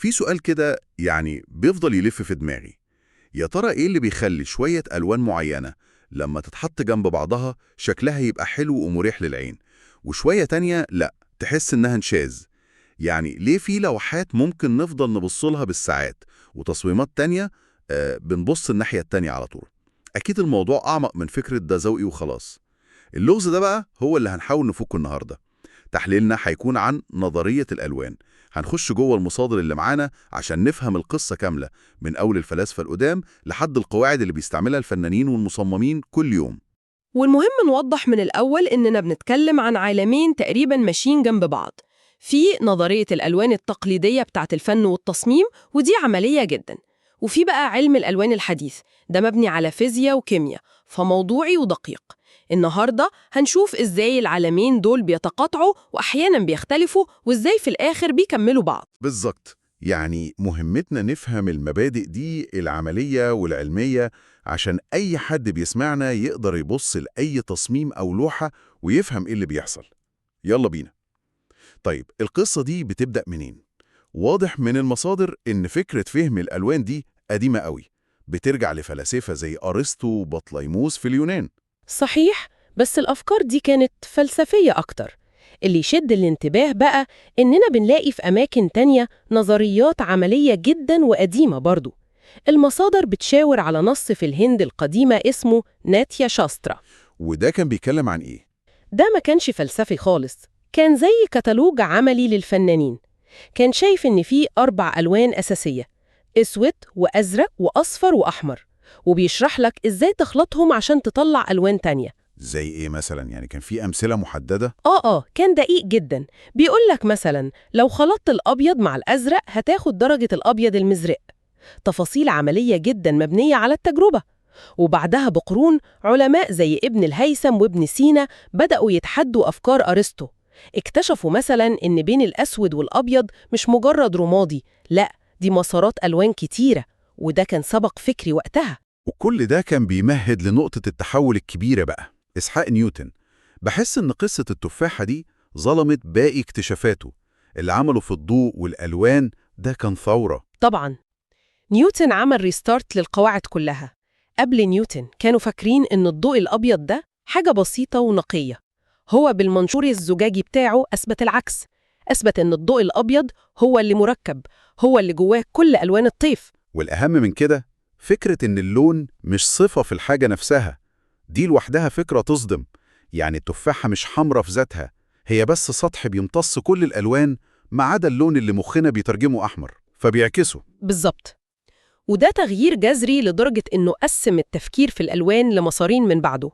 في سؤال كده يعني بيفضل يلف في دماغي. يا ترى إيه اللي بيخلي شوية ألوان معينة لما تتحط جنب بعضها شكلها يبقى حلو ومريح للعين، وشوية تانية لأ تحس إنها نشاز؟ يعني ليه في لوحات ممكن نفضل نبصلها بالساعات، وتصميمات تانية بنبص الناحية التانية على طول؟ أكيد الموضوع أعمق من فكرة ده ذوقي وخلاص. اللغز ده بقى هو اللي هنحاول نفكه النهاردة. تحليلنا هيكون عن نظرية الألوان، هنخش جوه المصادر اللي معانا عشان نفهم القصة كاملة، من أول الفلاسفة القدام لحد القواعد اللي بيستعملها الفنانين والمصممين كل يوم. والمهم نوضح من الأول إننا بنتكلم عن عالمين تقريباً ماشيين جنب بعض. في نظرية الألوان التقليدية بتاعت الفن والتصميم، ودي عملية جداً. وفي بقى علم الألوان الحديث، ده مبني على فيزياء وكيمياء، فموضوعي ودقيق. النهاردة هنشوف إزاي العالمين دول بيتقاطعوا وأحياناً بيختلفوا، وإزاي في الآخر بيكملوا بعض. بالظبط، يعني مهمتنا نفهم المبادئ دي العملية والعلمية عشان أي حد بيسمعنا يقدر يبص لأي تصميم أو لوحة ويفهم إيه اللي بيحصل. يلا بينا. طيب القصة دي بتبدأ منين؟ واضح من المصادر إن فكرة فهم الألوان دي قديمة قوي، بترجع لفلاسفة زي أرسطو وبطليموس في اليونان. صحيح، بس الأفكار دي كانت فلسفية أكتر. اللي يشد الانتباه بقى إننا بنلاقي في أماكن تانية نظريات عملية جدا وقديمة برضو. المصادر بتشاور على نص في الهند القديمة اسمه ناتيا شاسترا. وده كان بيتكلم عن إيه؟ ده ما كانش فلسفي خالص، كان زي كتالوج عملي للفنانين. كان شايف إن فيه 4 ألوان أساسية: أسود وأزرق وأصفر وأحمر، وبيشرح لك إزاي تخلطهم عشان تطلع ألوان تانية. زي إيه مثلا؟ يعني كان في أمثلة محددة؟ كان دقيق جدا. بيقول لك مثلا لو خلطت الأبيض مع الأزرق هتاخد درجة الأبيض المزرق. تفاصيل عملية جدا مبنية على التجربة. وبعدها بقرون علماء زي ابن الهيثم وابن سينا بدأوا يتحدوا أفكار أرسطو. اكتشفوا مثلا إن بين الأسود والأبيض مش مجرد رمادي، لا، دي مسارات ألوان كتيرة. وده كان سبق فكري وقتها. وكل ده كان بيمهد لنقطة التحول الكبيرة بقى، إسحاق نيوتن. بحس إن قصة التفاحة دي ظلمت باقي اكتشافاته. اللي عمله في الضوء والألوان ده كان ثورة. طبعا نيوتن عمل ريستارت للقواعد كلها. قبل نيوتن كانوا فاكرين إن الضوء الأبيض ده حاجة بسيطة ونقية. هو بالمنشور الزجاجي بتاعه أثبت العكس. أثبت إن الضوء الأبيض هو اللي مركب، هو اللي جواه كل ألوان الطيف. والأهم من كده، فكرة إن اللون مش صفة في الحاجة نفسها، دي لوحدها فكرة تصدم. يعني التفاحة مش حمرة في ذاتها، هي بس سطح بيمتص كل الألوان ما عدا اللون اللي مخنا بيترجمه أحمر فبيعكسه. بالظبط. وده تغيير جذري لدرجة إنه قسم التفكير في الألوان لمسارين من بعده.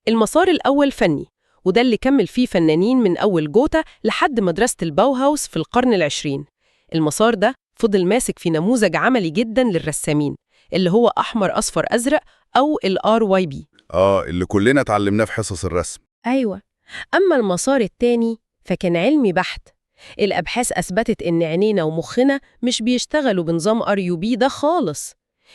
المسار الأول فني، وده اللي كمل فيه فنانين من أول جوتا لحد مدرسة الباوهاوس في القرن العشرين. المسار ده فضل ماسك في نموذج عملي جدا للرسامين، اللي هو أحمر أصفر أزرق أو الRYB. اللي كلنا اتعلمناه في حصص الرسم. أيوة. أما المسار التاني فكان علمي بحت. الأبحاث أثبتت إن عينينا ومخنا مش بيشتغلوا بنظام RUB ده خالص.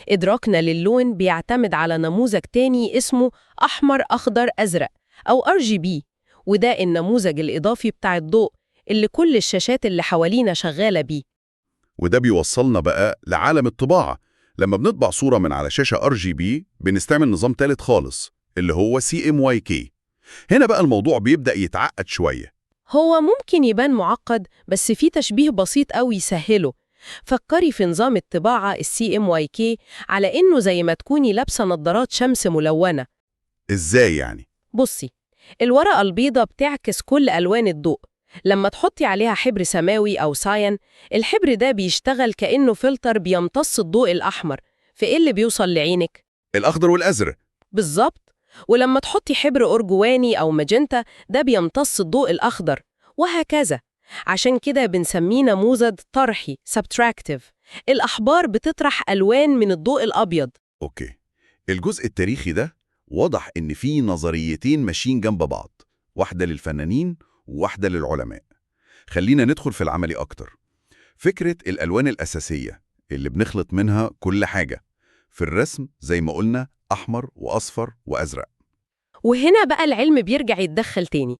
إدراكنا للون بيعتمد على نموذج تاني اسمه أحمر أخضر أزرق أو RGB، وده النموذج الإضافي بتاع الضوء اللي كل الشاشات اللي حوالينا شغالة بيه. وده بيوصلنا بقى لعالم الطباعة. لما بنطبع صورة من على شاشة RGB بنستعمل نظام تالت خالص اللي هو CMYK. هنا بقى الموضوع بيبدأ يتعقد شوية. هو ممكن يبان معقد، بس في تشبيه بسيط أوي يسهله. فكري في نظام الطباعة CMYK على إنه زي ما تكوني لابسة نظارات شمس ملونة. إزاي يعني؟ بصي، الورقة البيضة بتعكس كل ألوان الضوء. لما تحطي عليها حبر سماوي أو ساين، الحبر ده بيشتغل كأنه فلتر بيمتص الضوء الأحمر. في إيه اللي بيوصل لعينك؟ الأخضر والأزرق. بالظبط. ولما تحطي حبر أرجواني أو ماجنتا، ده بيمتص الضوء الأخضر، وهكذا. عشان كده بنسميه نموذج طرحي subtractive. الأحبار بتطرح ألوان من الضوء الأبيض. أوكي. الجزء التاريخي ده واضح إن فيه نظريتين ماشيين جنب بعض، واحدة للفنانين وواحدة للعلماء. خلينا ندخل في العملي أكتر. فكرة الألوان الأساسية اللي بنخلط منها كل حاجة. في الرسم زي ما قلنا أحمر وأصفر وأزرق. وهنا بقى العلم بيرجع يتدخل تاني.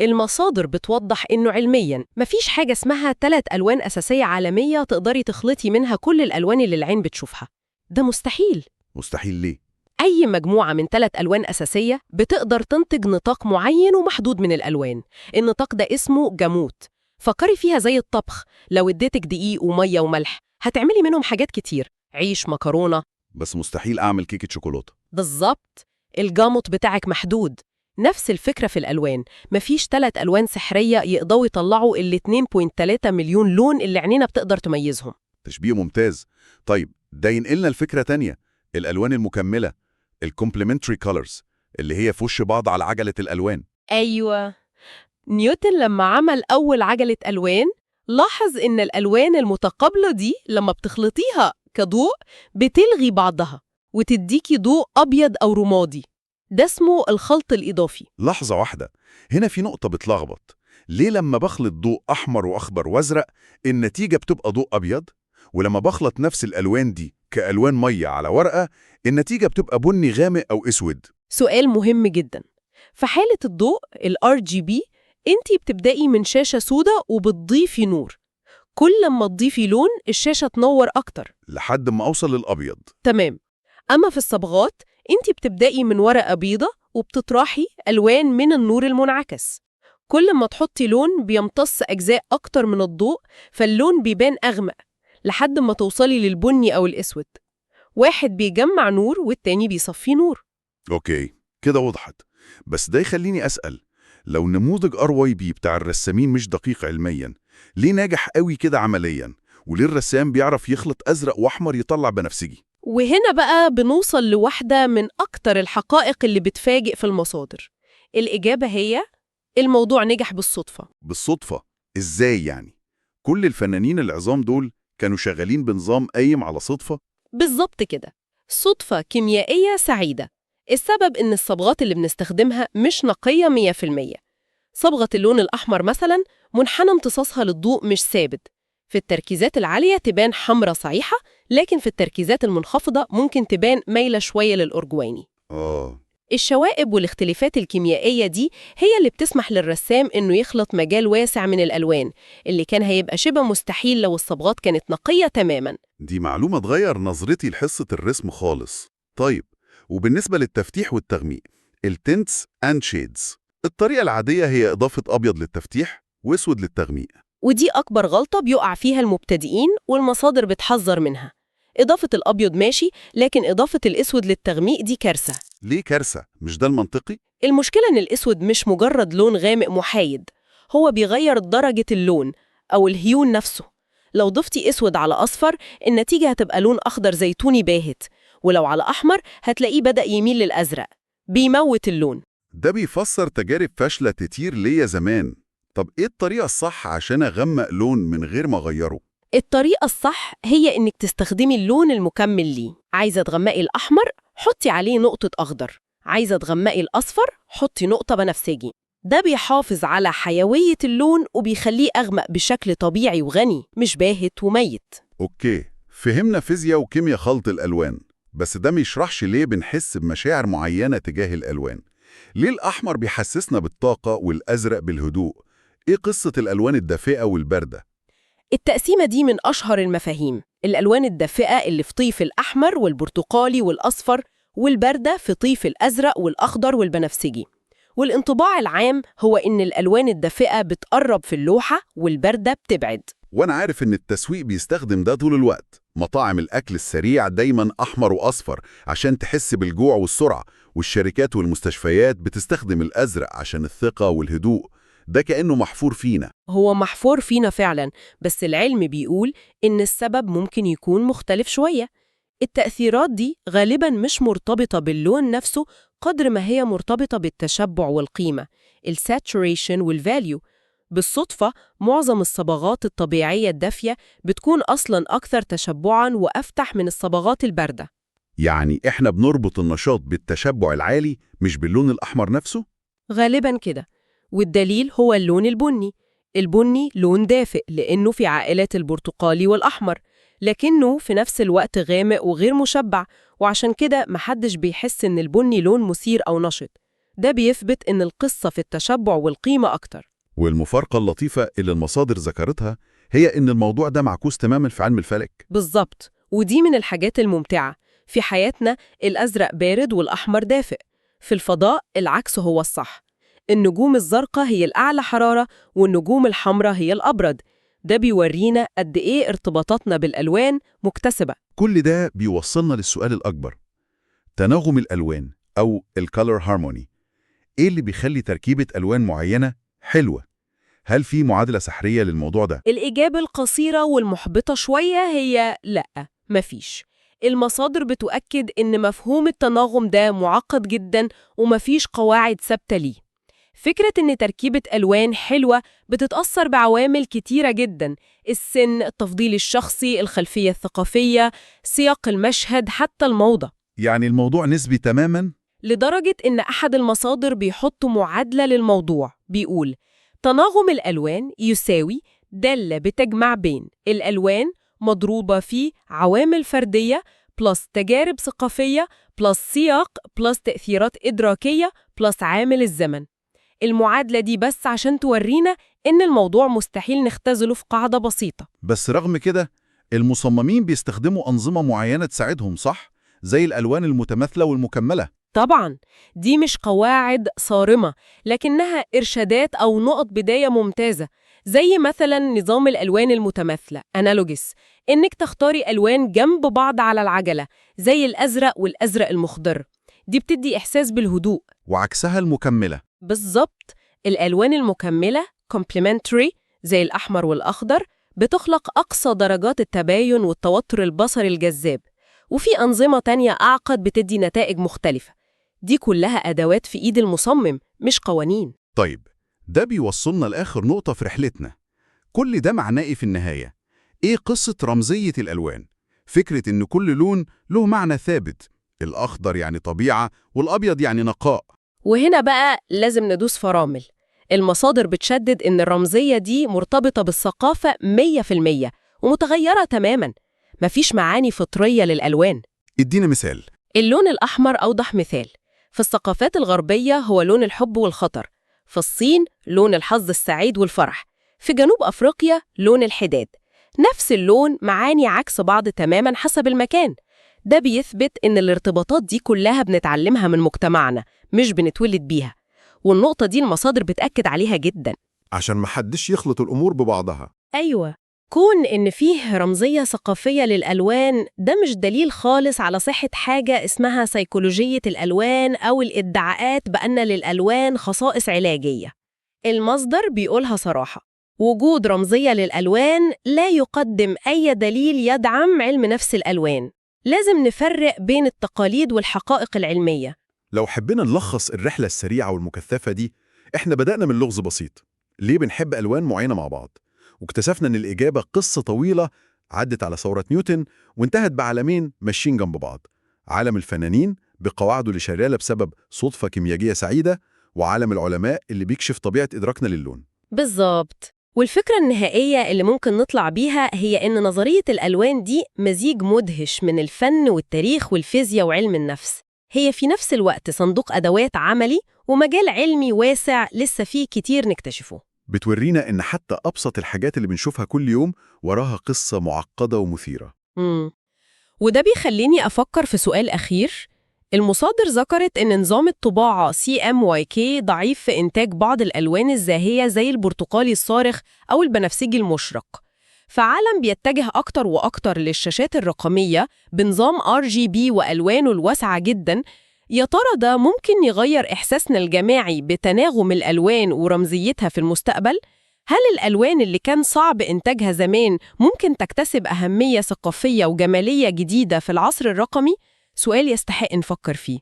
المصادر بتوضح إنه علمياً مفيش حاجة اسمها 3 ألوان أساسية عالمية تقدري تخلطي منها كل الألوان اللي العين بتشوفها. ده مستحيل. مستحيل ليه؟ أي مجموعة من 3 ألوان أساسية بتقدر تنتج نطاق معين ومحدود من الألوان. النطاق ده اسمه جاموت. فكري فيها زي الطبخ، لو اديتك دقيق ومية وملح هتعملي منهم حاجات كتير، عيش، مكرونة. بس مستحيل أعمل كيكة شوكولاتة. بالظبط، الجاموت بتاعك محدود. نفس الفكرة في الألوان، مفيش 3 ألوان سحرية يقدروا يطلعوا ال 2.3 مليون لون اللي عينينا بتقدر تميزهم. تشبيه ممتاز. طيب ده ينقلنا لفكرة تانية، الألوان المكملة، الكومبلمنتري كولرز، اللي هي في وش بعض على عجلة الألوان. أيوة، نيوتن لما عمل أول عجلة ألوان لاحظ إن الألوان المتقابلة دي لما بتخلطيها كضوء بتلغي بعضها وتديكي ضوء أبيض أو رمادي. ده اسمه الخلط الإضافي. لحظة واحدة، هنا في نقطة بتلخبط. ليه لما بخلط ضوء أحمر وأخضر وأزرق النتيجة بتبقى ضوء أبيض، ولما بخلط نفس الألوان دي كألوان مية على ورقة النتيجة بتبقى بني غامق أو أسود؟ سؤال مهم جدا. في حالة الضوء ال RGB انتي بتبدأي من شاشة سوداء وبتضيفي نور. كل ما تضيفي لون الشاشة تنور أكتر لحد ما أوصل للأبيض. تمام. أما في الصبغات انتي بتبدأي من ورقة بيضة وبتطرحي ألوان من النور المنعكس. كل ما تحطي لون بيمتص أجزاء أكتر من الضوء، فاللون بيبان أغمق لحد ما توصلي للبني أو الأسود. واحد بيجمع نور والتاني بيصفي نور. أوكي، كده وضحت. بس ده يخليني أسأل، لو نموذج RYB بتاع الرسامين مش دقيق علمياً، ليه ناجح قوي كده عملياً؟ وليه الرسام بيعرف يخلط أزرق وأحمر يطلع بنفسجي؟ وهنا بقى بنوصل لواحدة من أكتر الحقائق اللي بتفاجئ في المصادر. الإجابة هي الموضوع نجح بالصدفة. بالصدفة؟ إزاي يعني؟ كل الفنانين العظام دول كانوا شغالين بنظام قايم على صدفة؟ بالظبط كده، صدفة كيميائية سعيدة. السبب إن الصبغات اللي بنستخدمها مش نقية 100%. صبغة اللون الأحمر مثلاً منحنى امتصاصها للضوء مش ثابت. في التركيزات العالية تبان حمرة صحيحة، لكن في التركيزات المنخفضة ممكن تبان مايلة شوية للأرجواني. الشوائب والاختلافات الكيميائية دي هي اللي بتسمح للرسام إنه يخلط مجال واسع من الألوان اللي كان هيبقى شبه مستحيل لو الصبغات كانت نقية تماماً. دي معلومة تغير نظرتي لحصة الرسم خالص. طيب، وبالنسبة للتفتيح والتغميق، التنتس اند شيدز، الطريقة العادية هي إضافة أبيض للتفتيح وأسود للتغميق. ودي أكبر غلطة بيقع فيها المبتدئين والمصادر بتحذر منها. إضافة الأبيض ماشي، لكن إضافة الأسود للتغميق دي كارثة. ليه كارثة؟ مش ده المنطقي؟ المشكلة إن الأسود مش مجرد لون غامق محايد، هو بيغير درجة اللون أو الهيون نفسه. لو ضفتي أسود على أصفر النتيجة هتبقى لون أخضر زيتوني باهت، ولو على أحمر هتلاقيه بدأ يميل للأزرق، بيموت اللون. ده بيفسر تجارب فاشلة كتير ليا زمان. طب إيه الطريقة الصح عشان أغمق لون من غير ما أغيره؟ الطريقة الصح هي إنك تستخدمي اللون المكمل ليه. عايزة تغمقي الأحمر حطي عليه نقطة أخضر، عايزة تغمقي الأصفر حطي نقطة بنفسجي. ده بيحافظ على حيوية اللون وبيخليه أغمق بشكل طبيعي وغني، مش باهت وميت. أوكي، فهمنا فيزياء وكيمياء خلط الألوان، بس ده ميشرحش ليه بنحس بمشاعر معينة تجاه الألوان. ليه الأحمر بيحسسنا بالطاقة والأزرق بالهدوء؟ إيه قصة الألوان الدافئة والباردة؟ التقسيمة دي من أشهر المفاهيم. الألوان الدافئة اللي في طيف الأحمر والبرتقالي والأصفر، والباردة في طيف الأزرق والأخضر والبنفسجي. والانطباع العام هو إن الألوان الدافئة بتقرب في اللوحة والباردة بتبعد. وأنا عارف إن التسويق بيستخدم ده طول الوقت. مطاعم الأكل السريع دايماً أحمر وأصفر عشان تحس بالجوع والسرعة، والشركات والمستشفيات بتستخدم الأزرق عشان الثقة والهدوء. ده كأنه محفور فينا. هو محفور فينا فعلا، بس العلم بيقول إن السبب ممكن يكون مختلف شوية. التأثيرات دي غالباً مش مرتبطة باللون نفسه قدر ما هي مرتبطة بالتشبع والقيمة، الساتوريشن والفاليو. بالصدفة معظم الصبغات الطبيعية الدافية بتكون أصلاً أكثر تشبعاً وأفتح من الصبغات الباردة. يعني إحنا بنربط النشاط بالتشبع العالي مش باللون الأحمر نفسه؟ غالباً كده، والدليل هو اللون البني. البني لون دافئ لأنه في عائلة البرتقالي والأحمر، لكنه في نفس الوقت غامق وغير مشبع، وعشان كده محدش بيحس إن البني لون مثير أو نشط. ده بيثبت إن القصة في التشبع والقيمة أكتر. والمفارقة اللطيفة اللي المصادر ذكرتها هي إن الموضوع ده معكوس تماما في علم الفلك. بالظبط، ودي من الحاجات الممتعة. في حياتنا الأزرق بارد والأحمر دافئ، في الفضاء العكس هو الصح. النجوم الزرقاء هي الأعلى حرارة والنجوم الحمراء هي الأبرد. ده بيورينا قد إيه ارتباطاتنا بالألوان مكتسبة. كل ده بيوصلنا للسؤال الأكبر، تناغم الألوان أو الكالر هارموني. إيه اللي بيخلي تركيبة ألوان معينة حلوة؟ هل في معادلة سحرية للموضوع ده؟ الإجابة القصيرة والمحبطة شوية هي لأ، مفيش. المصادر بتؤكد إن مفهوم التناغم ده معقد جداً ومفيش قواعد ثابتة ليه. فكرة إن تركيبة ألوان حلوة بتتأثر بعوامل كتيرة جداً: السن، التفضيل الشخصي، الخلفية الثقافية، سياق المشهد، حتى الموضة. يعني الموضوع نسبي تماماً؟ لدرجة إن أحد المصادر بيحط معادلة للموضوع، بيقول تناغم الألوان يساوي دالة بتجمع بين الألوان مضروبة في عوامل فردية بلس تجارب ثقافية بلس سياق بلس تأثيرات إدراكية بلس عامل الزمن. المعادلة دي بس عشان تورينا إن الموضوع مستحيل نختزله في قاعدة بسيطة. بس رغم كده المصممين بيستخدموا أنظمة معينة تساعدهم، صح؟ زي الألوان المتماثلة والمكملة. طبعاً دي مش قواعد صارمة، لكنها إرشادات أو نقط بداية ممتازة، زي مثلاً نظام الألوان المتماثلة أنالوجيس، إنك تختاري ألوان جنب بعض على العجلة زي الأزرق والأزرق المخضر. دي بتدي إحساس بالهدوء. وعكسها المكملة. بالظبط، الألوان المكملة complementary زي الأحمر والأخضر بتخلق أقصى درجات التباين والتوتر البصري الجذاب. وفي أنظمة تانية أعقد بتدي نتائج مختلفة. دي كلها أدوات في إيد المصمم مش قوانين. طيب، ده بيوصلنا لآخر نقطة في رحلتنا. كل ده معناه إيه في النهاية؟ إيه قصة رمزية الألوان؟ فكرة إن كل لون له معنى ثابت، الأخضر يعني طبيعة والأبيض يعني نقاء. وهنا بقى لازم ندوس فرامل. المصادر بتشدد إن الرمزية دي مرتبطة بالثقافة 100% ومتغيرة تماماً. مفيش معاني فطرية للألوان. ادينا مثال. اللون الأحمر أوضح مثال. في الثقافات الغربية هو لون الحب والخطر. في الصين لون الحظ السعيد والفرح. في جنوب أفريقيا لون الحداد. نفس اللون معاني عكس بعض تماماً حسب المكان. ده بيثبت إن الارتباطات دي كلها بنتعلمها من مجتمعنا مش بنتولد بيها. والنقطة دي المصادر بتأكد عليها جداً. عشان محدش يخلط الأمور ببعضها. أيوة، كون إن فيه رمزية ثقافية للألوان ده مش دليل خالص على صحة حاجة اسمها سيكولوجية الألوان أو الادعاءات بأن للألوان خصائص علاجية. المصدر بيقولها صراحة: وجود رمزية للألوان لا يقدم أي دليل يدعم علم نفس الألوان. لازم نفرق بين التقاليد والحقائق العلمية. لو حبينا نلخص الرحلة السريعة والمكثفة دي، إحنا بدأنا من لغز بسيط: ليه بنحب ألوان معينة مع بعض؟ واكتشفنا إن الإجابة قصة طويلة عدت على ثورة نيوتن وانتهت بعالمين ماشيين جنب بعض: عالم الفنانين بقواعده اللي شغالة بسبب صدفة كيميائية سعيدة، وعالم العلماء اللي بيكشف طبيعة إدراكنا للون. بالظبط. والفكرة النهائية اللي ممكن نطلع بيها هي إن نظرية الألوان دي مزيج مدهش من الفن والتاريخ والفيزياء وعلم النفس. هي في نفس الوقت صندوق أدوات عملي ومجال علمي واسع لسه فيه كتير نكتشفه. بتورينا إن حتى أبسط الحاجات اللي بنشوفها كل يوم وراها قصة معقدة ومثيرة. وده بيخليني أفكر في سؤال أخير. المصادر ذكرت إن نظام الطباعة CMYK ضعيف في إنتاج بعض الألوان الزاهية زي البرتقالي الصارخ أو البنفسجي المشرق. فعالم بيتجه أكتر وأكتر للشاشات الرقمية بنظام RGB وألوانه الواسعة جداً. يا ترى ده ممكن يغير إحساسنا الجماعي بتناغم الألوان ورمزيتها في المستقبل؟ هل الألوان اللي كان صعب إنتاجها زمان ممكن تكتسب أهمية ثقافية وجمالية جديدة في العصر الرقمي؟ سؤال يستحق نفكر فيه.